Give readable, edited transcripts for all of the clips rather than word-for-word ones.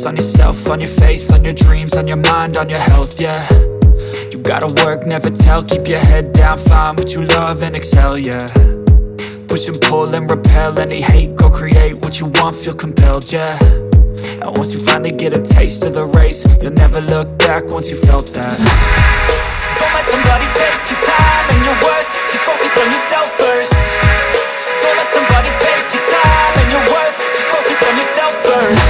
focus on yourself, on your faith, on your dreams, on your mind, on your health, yeah. You gotta work, never tell, keep your head down, find what you love and excel, yeah. Push and pull and repel any hate, go create what you want, feel compelled, yeah. And once you finally get a taste of the race, you'll never look back once you felt that. Don't let somebody take your time and your worth, just focus on yourself first. Don't let somebody take your time and your worth, just focus on yourself first.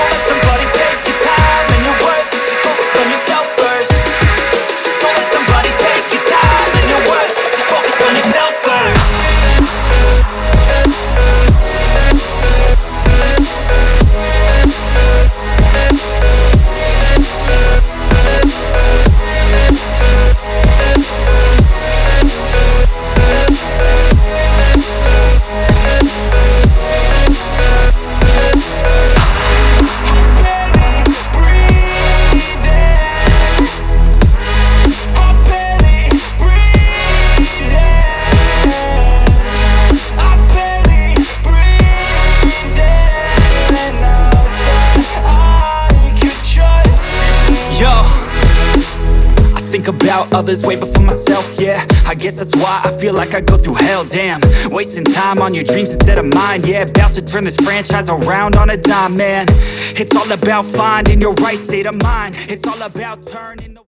Don't let somebody take your time and your worth, just focus on yourself first. Don't let somebody take your time and your worth, just focus on yourself first. Think about others way before myself, yeah. I guess that's why I feel like I go through hell, damn. Wasting time on your dreams instead of mine, yeah. About to turn this franchise around on a dime, man. It's all about finding your right state of mind. It's all about turning the